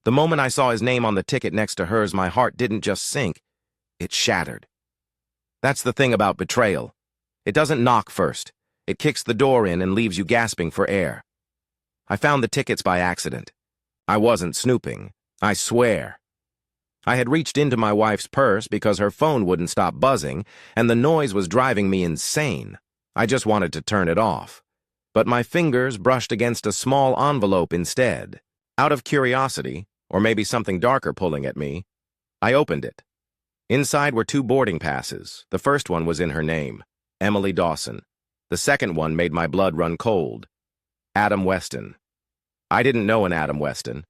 The moment I saw his name on the ticket next to hers, my heart didn't just sink, it shattered. That's the thing about betrayal. It doesn't knock first. It kicks the door in and leaves you gasping for air. I found the tickets by accident. I wasn't snooping, I swear. I had reached into my wife's purse because her phone wouldn't stop buzzing, and the noise was driving me insane. I just wanted to turn it off. But my fingers brushed against a small envelope instead. Out of curiosity, or maybe something darker pulling at me, I opened it. Inside were 2 boarding passes. The first one was in her name, Emily Dawson. The second one made my blood run cold. Adam Weston. I didn't know an Adam Weston,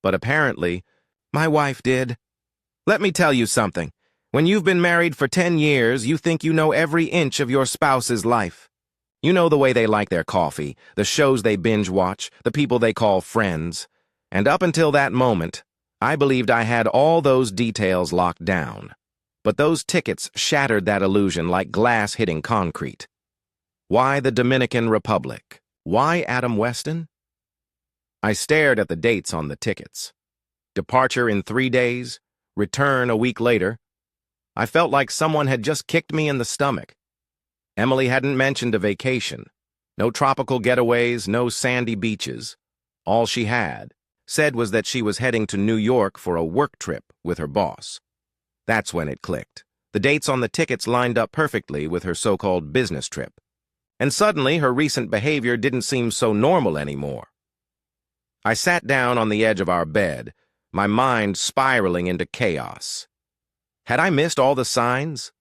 but apparently, my wife did. Let me tell you something. When you've been married for 10 years, you think you know every inch of your spouse's life. You know the way they like their coffee, the shows they binge watch, the people they call friends. And up until that moment, I believed I had all those details locked down. But those tickets shattered that illusion like glass hitting concrete. Why the Dominican Republic? Why Adam Weston? I stared at the dates on the tickets. Departure in 3 days, return a week later. I felt like someone had just kicked me in the stomach. Emily hadn't mentioned a vacation. No tropical getaways, no sandy beaches. All she had said was that she was heading to New York for a work trip with her boss. That's when it clicked. The dates on the tickets lined up perfectly with her so-called business trip. And suddenly, her recent behavior didn't seem so normal anymore. I sat down on the edge of our bed, my mind spiraling into chaos. Had I missed all the signs?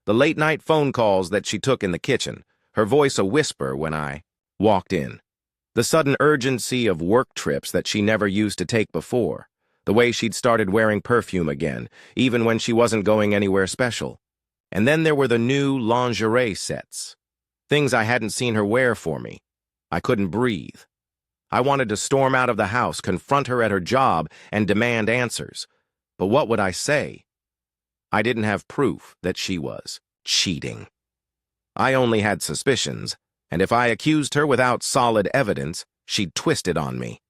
The late-night phone calls that she took in the kitchen, her voice a whisper when I walked in. The sudden urgency of work trips that she never used to take before. The way she'd started wearing perfume again, even when she wasn't going anywhere special. And then there were the new lingerie sets. Things I hadn't seen her wear for me. I couldn't breathe. I wanted to storm out of the house, confront her at her job, and demand answers. But what would I say? I didn't have proof that she was cheating. I only had suspicions, and if I accused her without solid evidence, she'd twist it on me.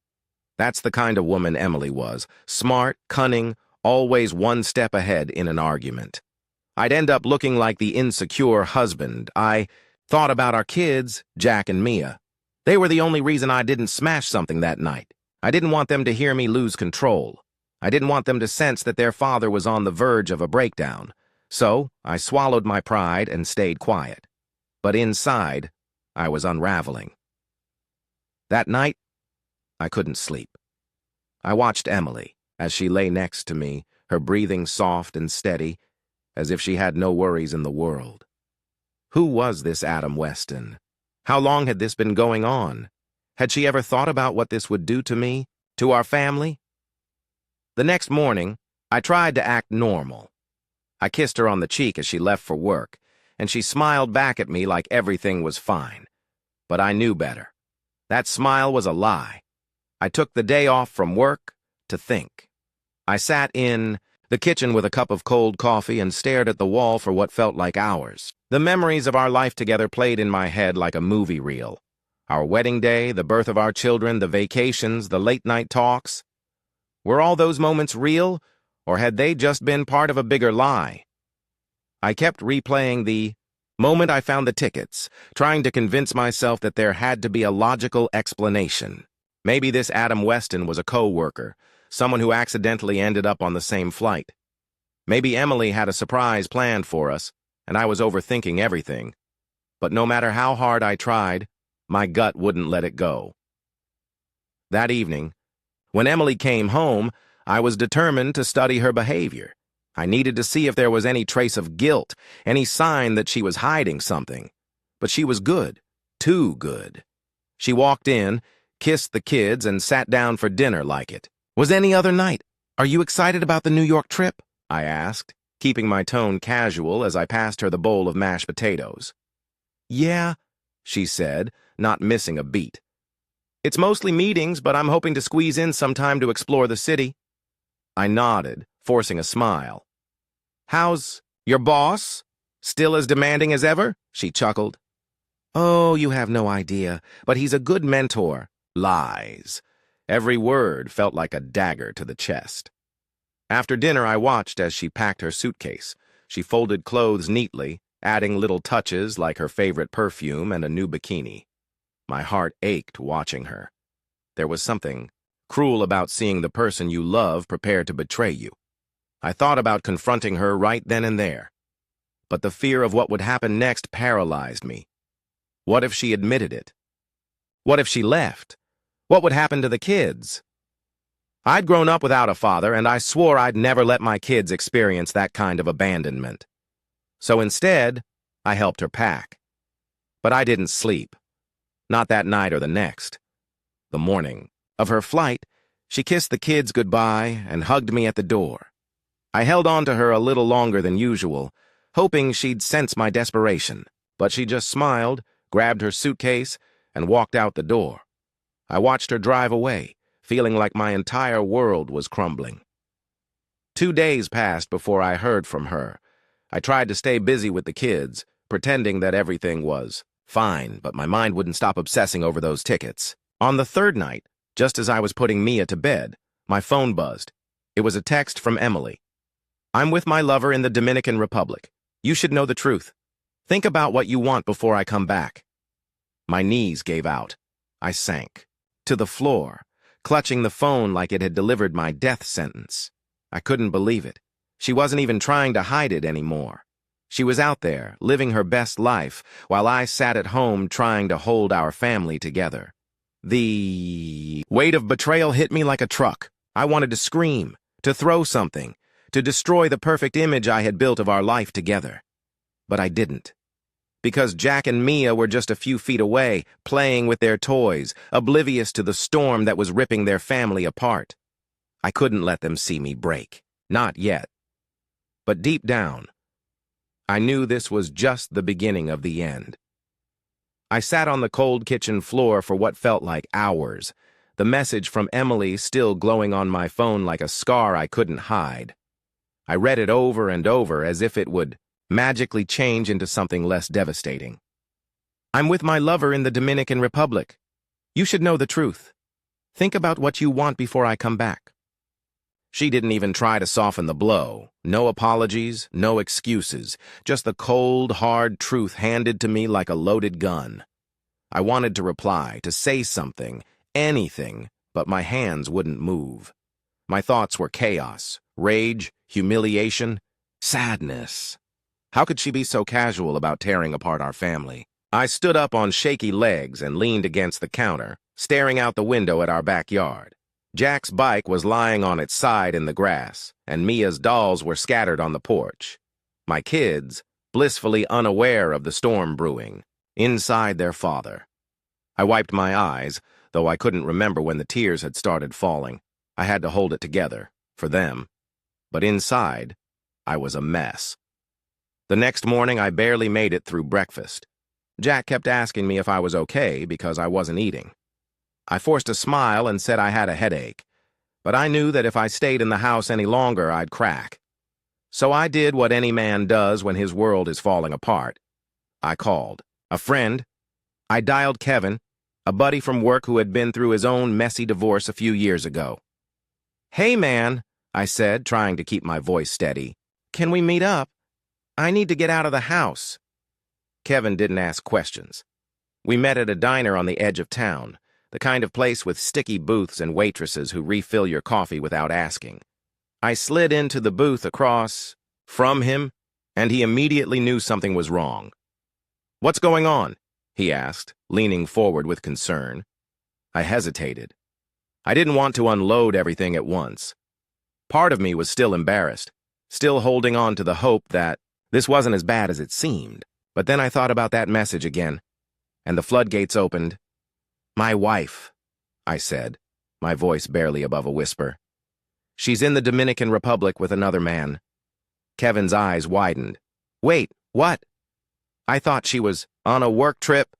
That's the kind of woman Emily was. Smart, cunning, always one step ahead in an argument. I'd end up looking like the insecure husband. I thought about our kids, Jack and Mia. They were the only reason I didn't smash something that night. I didn't want them to hear me lose control. I didn't want them to sense that their father was on the verge of a breakdown. So I swallowed my pride and stayed quiet. But inside, I was unraveling. That night, I couldn't sleep. I watched Emily as she lay next to me, her breathing soft and steady, as if she had no worries in the world. Who was this Adam Weston? How long had this been going on? Had she ever thought about what this would do to me, to our family? The next morning, I tried to act normal. I kissed her on the cheek as she left for work, and she smiled back at me like everything was fine. But I knew better. That smile was a lie. I took the day off from work to think. I sat in the kitchen with a cup of cold coffee and stared at the wall for what felt like hours. The memories of our life together played in my head like a movie reel. Our wedding day, the birth of our children, the vacations, the late-night talks. Were all those moments real, or had they just been part of a bigger lie? I kept replaying the moment I found the tickets, trying to convince myself that there had to be a logical explanation. Maybe this Adam Weston was a co-worker, someone who accidentally ended up on the same flight. Maybe Emily had a surprise planned for us, and I was overthinking everything. But no matter how hard I tried, my gut wouldn't let it go. That evening, when Emily came home, I was determined to study her behavior. I needed to see if there was any trace of guilt, any sign that she was hiding something. But she was good, too good. She walked in, kissed the kids, and sat down for dinner like it. Was any other night? Are you excited about the New York trip? I asked, keeping my tone casual as I passed her the bowl of mashed potatoes. Yeah, she said, not missing a beat. It's mostly meetings, but I'm hoping to squeeze in some time to explore the city. I nodded, forcing a smile. How's your boss? Still as demanding as ever? She chuckled. Oh, you have no idea, but he's a good mentor. Lies. Every word felt like a dagger to the chest. After dinner, I watched as she packed her suitcase. She folded clothes neatly, adding little touches like her favorite perfume and a new bikini. My heart ached watching her. There was something cruel about seeing the person you love prepare to betray you. I thought about confronting her right then and there. But the fear of what would happen next paralyzed me. What if she admitted it? What if she left? What would happen to the kids? I'd grown up without a father, and I swore I'd never let my kids experience that kind of abandonment. So instead, I helped her pack. But I didn't sleep. Not that night or the next. The morning of her flight, she kissed the kids goodbye and hugged me at the door. I held on to her a little longer than usual, hoping she'd sense my desperation, but she just smiled, grabbed her suitcase, and walked out the door. I watched her drive away, feeling like my entire world was crumbling. 2 days passed before I heard from her. I tried to stay busy with the kids, pretending that everything was fine, but my mind wouldn't stop obsessing over those tickets. On the third night, just as I was putting Mia to bed, my phone buzzed. It was a text from Emily. "I'm with my lover in the Dominican Republic. You should know the truth. Think about what you want before I come back." My knees gave out. I sank to the floor, clutching the phone like it had delivered my death sentence. I couldn't believe it. She wasn't even trying to hide it anymore. She was out there, living her best life, while I sat at home trying to hold our family together. The weight of betrayal hit me like a truck. I wanted to scream, to throw something, to destroy the perfect image I had built of our life together. But I didn't. Because Jack and Mia were just a few feet away, playing with their toys, oblivious to the storm that was ripping their family apart. I couldn't let them see me break. Not yet. But deep down, I knew this was just the beginning of the end. I sat on the cold kitchen floor for what felt like hours, the message from Emily still glowing on my phone like a scar I couldn't hide. I read it over and over as if it would magically change into something less devastating. "I'm with my lover in the Dominican Republic. You should know the truth. Think about what you want before I come back." She didn't even try to soften the blow. No apologies, no excuses, just the cold, hard truth handed to me like a loaded gun. I wanted to reply, to say something, anything, but my hands wouldn't move. My thoughts were chaos, rage, humiliation, sadness. How could she be so casual about tearing apart our family? I stood up on shaky legs and leaned against the counter, staring out the window at our backyard. Jack's bike was lying on its side in the grass, and Mia's dolls were scattered on the porch. My kids, blissfully unaware of the storm brewing, inside their father. I wiped my eyes, though I couldn't remember when the tears had started falling. I had to hold it together, for them. But inside, I was a mess. The next morning, I barely made it through breakfast. Jack kept asking me if I was okay because I wasn't eating. I forced a smile and said I had a headache, but I knew that if I stayed in the house any longer, I'd crack. So I did what any man does when his world is falling apart. I called a friend. I dialed Kevin, a buddy from work who had been through his own messy divorce a few years ago. "Hey, man," I said, trying to keep my voice steady. "Can we meet up? I need to get out of the house." Kevin didn't ask questions. We met at a diner on the edge of town, the kind of place with sticky booths and waitresses who refill your coffee without asking. I slid into the booth across from him, and he immediately knew something was wrong. "What's going on?" he asked, leaning forward with concern. I hesitated. I didn't want to unload everything at once. Part of me was still embarrassed, still holding on to the hope that this wasn't as bad as it seemed. But then I thought about that message again, and the floodgates opened. "My wife," I said, my voice barely above a whisper. "She's in the Dominican Republic with another man." Kevin's eyes widened. "Wait, what?" "I thought she was on a work trip."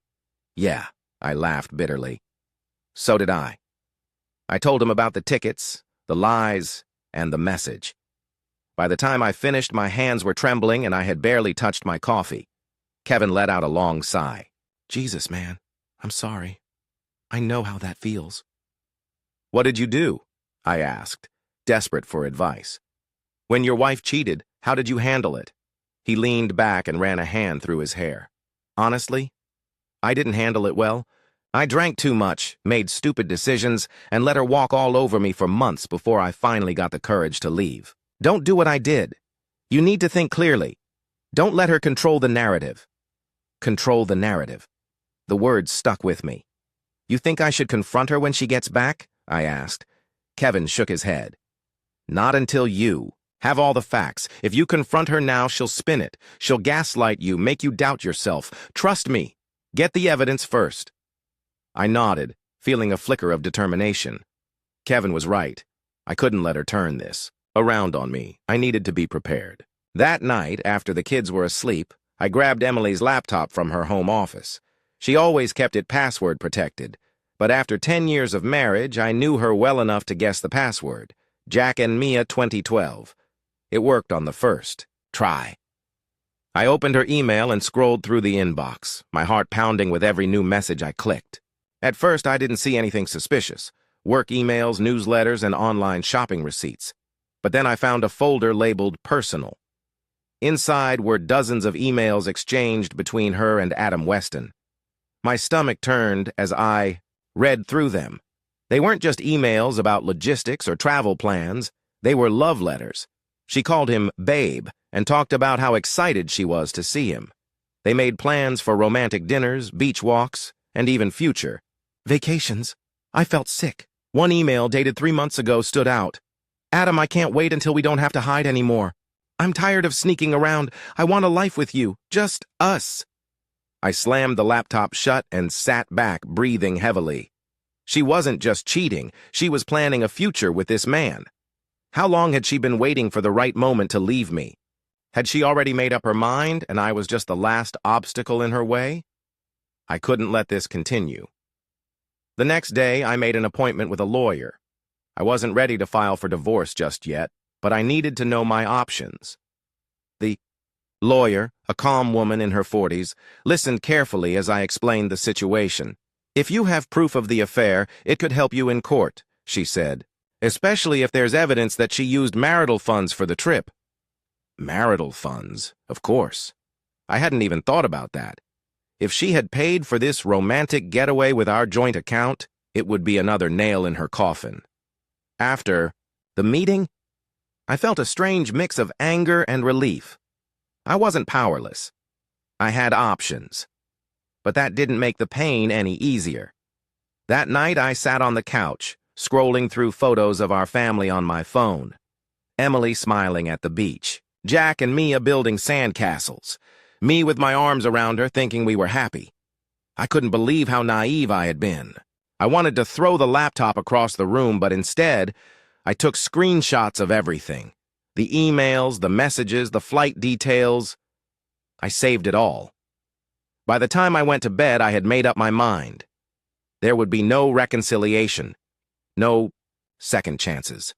"Yeah," I laughed bitterly. So did I. I told him about the tickets, the lies, and the message. By the time I finished, my hands were trembling and I had barely touched my coffee. Kevin let out a long sigh. "Jesus, man, I'm sorry. I know how that feels." What did you do? I asked, desperate for advice. When your wife cheated, how did you handle it? He leaned back and ran a hand through his hair. Honestly, I didn't handle it well. I drank too much, made stupid decisions, and let her walk all over me for months before I finally got the courage to leave. Don't do what I did. You need to think clearly. Don't let her control the narrative. Control the narrative. The words stuck with me. You think I should confront her when she gets back? I asked. Kevin shook his head. Not until you have all the facts. If you confront her now, she'll spin it. She'll gaslight you, make you doubt yourself. Trust me. Get the evidence first. I nodded, feeling a flicker of determination. Kevin was right. I couldn't let her turn this around on me. I needed to be prepared. That night, after the kids were asleep, I grabbed Emily's laptop from her home office. She always kept it password protected, but after 10 years of marriage, I knew her well enough to guess the password. Jack and Mia 2012. It worked on the first try. I opened her email and scrolled through the inbox, my heart pounding with every new message I clicked. At first, I didn't see anything suspicious. Work emails, newsletters, and online shopping receipts. But then I found a folder labeled Personal. Inside were dozens of emails exchanged between her and Adam Weston. My stomach turned as I read through them. They weren't just emails about logistics or travel plans. They were love letters. She called him Babe and talked about how excited she was to see him. They made plans for romantic dinners, beach walks, and even future vacations. I felt sick. One email dated 3 months ago stood out. Adam, I can't wait until we don't have to hide anymore. I'm tired of sneaking around. I want a life with you. Just us. I slammed the laptop shut and sat back, breathing heavily. She wasn't just cheating. She was planning a future with this man. How long had she been waiting for the right moment to leave me? Had she already made up her mind and I was just the last obstacle in her way? I couldn't let this continue. The next day, I made an appointment with a lawyer. I wasn't ready to file for divorce just yet, but I needed to know my options. The lawyer, a calm woman in her 40s, listened carefully as I explained the situation. If you have proof of the affair, it could help you in court, she said, especially if there's evidence that she used marital funds for the trip. Marital funds, of course. I hadn't even thought about that. If she had paid for this romantic getaway with our joint account, it would be another nail in her coffin. After the meeting, I felt a strange mix of anger and relief. I wasn't powerless. I had options. But that didn't make the pain any easier. That night, I sat on the couch, scrolling through photos of our family on my phone. Emily smiling at the beach. Jack and Mia building sandcastles. Me with my arms around her, thinking we were happy. I couldn't believe how naive I had been. I wanted to throw the laptop across the room, but instead, I took screenshots of everything. The emails, the messages, the flight details. I saved it all. By the time I went to bed, I had made up my mind. There would be no reconciliation, no second chances.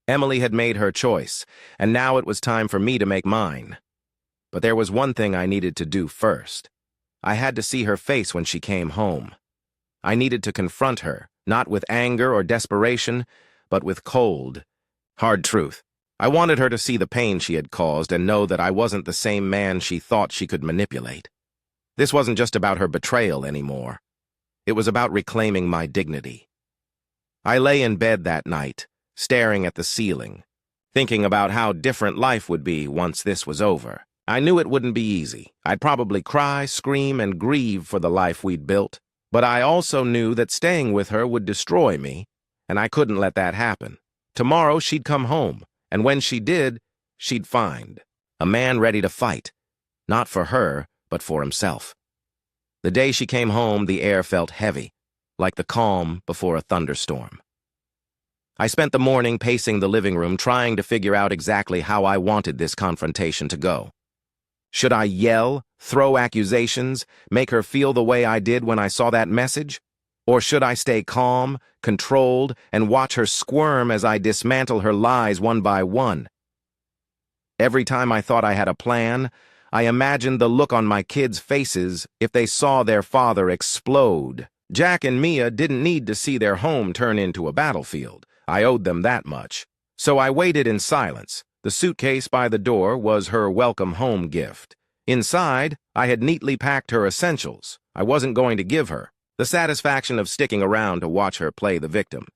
Emily had made her choice, and now it was time for me to make mine. But there was one thing I needed to do first. I had to see her face when she came home. I needed to confront her, not with anger or desperation, but with cold, hard truth. I wanted her to see the pain she had caused and know that I wasn't the same man she thought she could manipulate. This wasn't just about her betrayal anymore. It was about reclaiming my dignity. I lay in bed that night, staring at the ceiling, thinking about how different life would be once this was over. I knew it wouldn't be easy. I'd probably cry, scream, and grieve for the life we'd built. But I also knew that staying with her would destroy me, and I couldn't let that happen. Tomorrow she'd come home, and when she did, she'd find a man ready to fight, not for her, but for himself. The day she came home, the air felt heavy, like the calm before a thunderstorm. I spent the morning pacing the living room, trying to figure out exactly how I wanted this confrontation to go. Should I yell, throw accusations, make her feel the way I did when I saw that message? Or should I stay calm, controlled, and watch her squirm as I dismantle her lies one by one? Every time I thought I had a plan, I imagined the look on my kids' faces if they saw their father explode Jack and Mia didn't need to see their home turn into a battlefield. I owed them that much. So I waited in silence. The suitcase by the door was her welcome home gift. Inside, I had neatly packed her essentials. I wasn't going to give her the satisfaction of sticking around to watch her play the victim.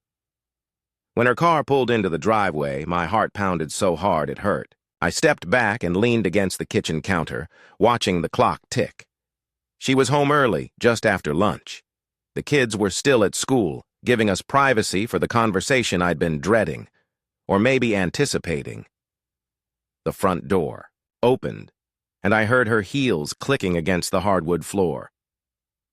When her car pulled into the driveway, my heart pounded so hard it hurt. I stepped back and leaned against the kitchen counter, watching the clock tick. She was home early, just after lunch. The kids were still at school, giving us privacy for the conversation I'd been dreading, or maybe anticipating. The front door opened, and I heard her heels clicking against the hardwood floor.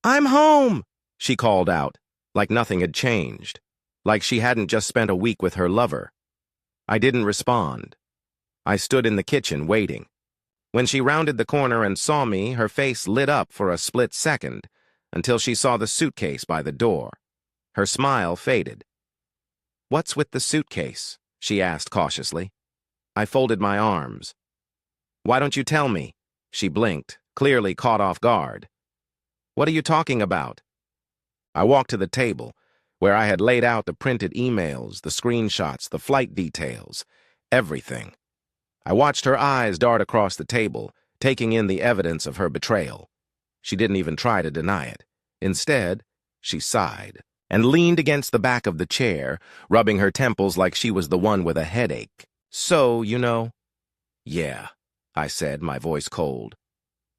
"I'm home!" she called out, like nothing had changed, like she hadn't just spent a week with her lover. I didn't respond. I stood in the kitchen waiting. When she rounded the corner and saw me, her face lit up for a split second, until she saw the suitcase by the door. Her smile faded. "What's with the suitcase?" she asked cautiously. I folded my arms. "Why don't you tell me?" She blinked, clearly caught off guard. "What are you talking about?" I walked to the table, where I had laid out the printed emails, the screenshots, the flight details, everything. I watched her eyes dart across the table, taking in the evidence of her betrayal. She didn't even try to deny it. Instead, she sighed and leaned against the back of the chair, rubbing her temples like she was the one with a headache. "So, you know." "Yeah," I said, my voice cold.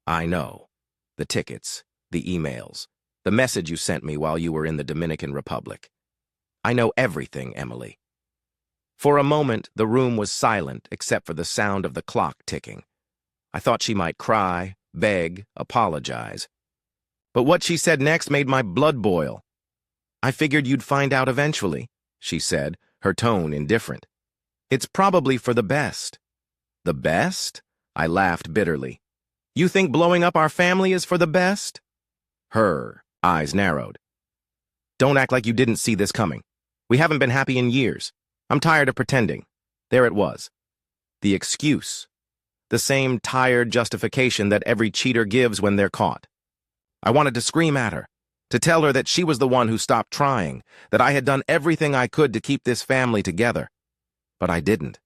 "I know. The tickets, the emails, the message you sent me while you were in the Dominican Republic. I know everything, Emily." For a moment, the room was silent except for the sound of the clock ticking. I thought she might cry, beg, apologize. But what she said next made my blood boil. "I figured you'd find out eventually," she said, her tone indifferent. "It's probably for the best." "The best?" I laughed bitterly. "You think blowing up our family is for the best?" Her eyes narrowed. "Don't act like you didn't see this coming. We haven't been happy in years. I'm tired of pretending." There it was. The excuse. The same tired justification that every cheater gives when they're caught. I wanted to scream at her, to tell her that she was the one who stopped trying, that I had done everything I could to keep this family together. But I didn't.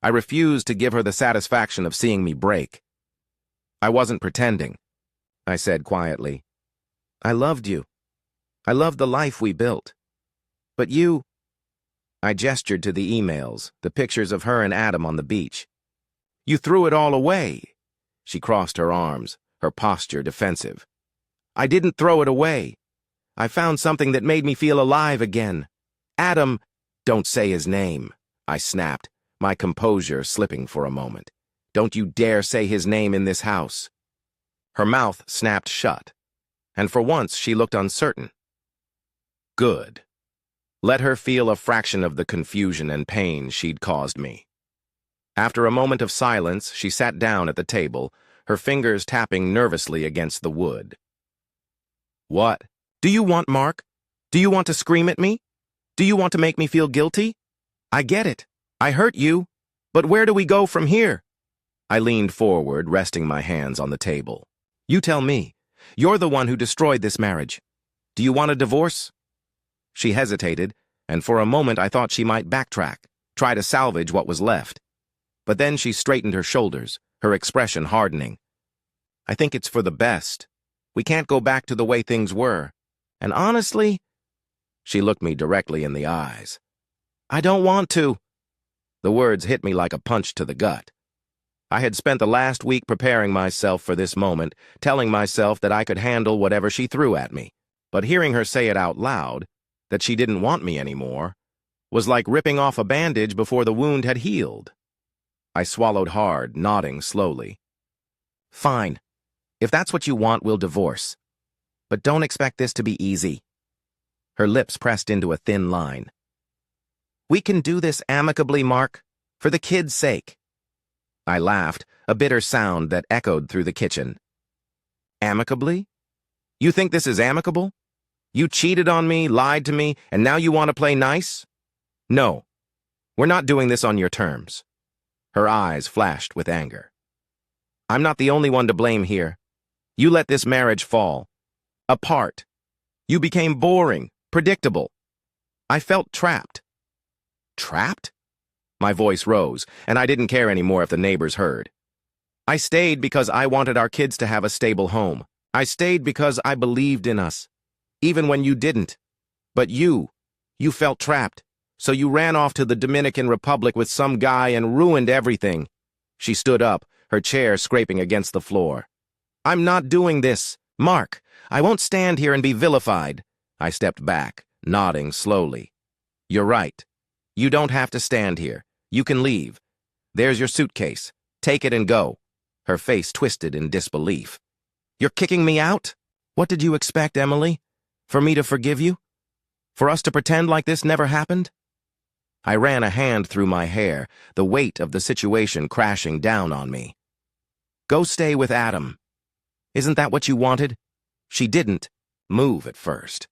I refused to give her the satisfaction of seeing me break. "I wasn't pretending," I said quietly. "I loved you. I loved the life we built. But you—" I gestured to the emails, the pictures of her and Adam on the beach. "You threw it all away." She crossed her arms, her posture defensive. "I didn't throw it away. I found something that made me feel alive again. Adam—" "Don't say his name," I snapped, my composure slipping for a moment. "Don't you dare say his name in this house." Her mouth snapped shut, and for once she looked uncertain. Good. Let her feel a fraction of the confusion and pain she'd caused me. After a moment of silence, she sat down at the table, her fingers tapping nervously against the wood. "What? Do you want Mark? Do you want to scream at me? Do you want to make me feel guilty? I get it. I hurt you. But where do we go from here?" I leaned forward, resting my hands on the table. "You tell me. You're the one who destroyed this marriage. Do you want a divorce?" She hesitated, and for a moment I thought she might backtrack, try to salvage what was left. But then she straightened her shoulders, her expression hardening. "I think it's for the best. We can't go back to the way things were. And honestly," she looked me directly in the eyes, "I don't want to." The words hit me like a punch to the gut. I had spent the last week preparing myself for this moment, telling myself that I could handle whatever she threw at me. But hearing her say it out loud, that she didn't want me anymore, was like ripping off a bandage before the wound had healed. I swallowed hard, nodding slowly. "Fine. If that's what you want, we'll divorce. But don't expect this to be easy." Her lips pressed into a thin line. "We can do this amicably, Mark, for the kids' sake." I laughed, a bitter sound that echoed through the kitchen. "Amicably? You think this is amicable? You cheated on me, lied to me, and now you want to play nice? No. We're not doing this on your terms." Her eyes flashed with anger. "I'm not the only one to blame here. You let this marriage fall. Apart. You became boring, predictable. I felt trapped. Trapped? My voice rose, and I didn't care anymore if the neighbors heard. I stayed because I wanted our kids to have a stable home. I stayed because I believed in us, even when you didn't. But you felt trapped, so you ran off to the Dominican Republic with some guy and ruined everything. She stood up, her chair scraping against the floor. I'm not doing this. Mark, I won't stand here and be vilified. I stepped back, nodding slowly. You're right. You don't have to stand here. You can leave. There's your suitcase. Take it and go. Her face twisted in disbelief. You're kicking me out? What did you expect, Emily? For me to forgive you? For us to pretend like this never happened? I ran a hand through my hair, the weight of the situation crashing down on me. Go stay with Adam. Isn't that what you wanted? She didn't move at first.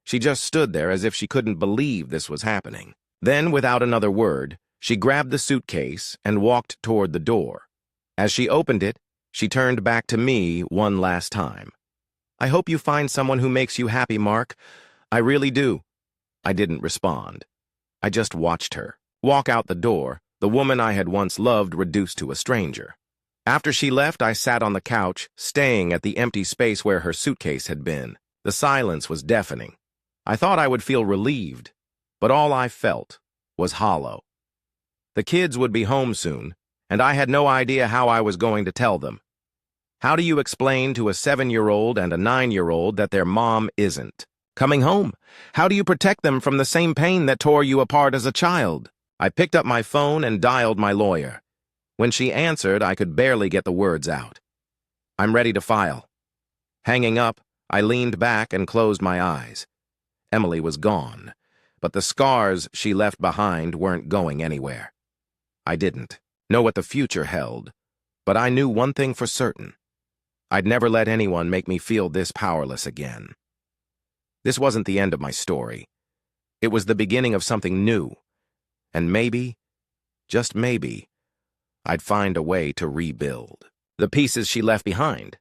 She just stood there as if she couldn't believe this was happening. Then, without another word, she grabbed the suitcase and walked toward the door. As she opened it, she turned back to me one last time. I hope you find someone who makes you happy, Mark. I really do. I didn't respond. I just watched her walk out the door, the woman I had once loved reduced to a stranger. After she left, I sat on the couch, staying at the empty space where her suitcase had been. The silence was deafening. I thought I would feel relieved, but all I felt was hollow. The kids would be home soon, and I had no idea how I was going to tell them. How do you explain to a 7-year-old and a 9-year-old that their mom isn't coming home? How do you protect them from the same pain that tore you apart as a child? I picked up my phone and dialed my lawyer. When she answered, I could barely get the words out. I'm ready to file. Hanging up, I leaned back and closed my eyes. Emily was gone, but the scars she left behind weren't going anywhere. I didn't know what the future held, but I knew one thing for certain. I'd never let anyone make me feel this powerless again. This wasn't the end of my story. It was the beginning of something new, and maybe, just maybe, I'd find a way to rebuild the pieces she left behind.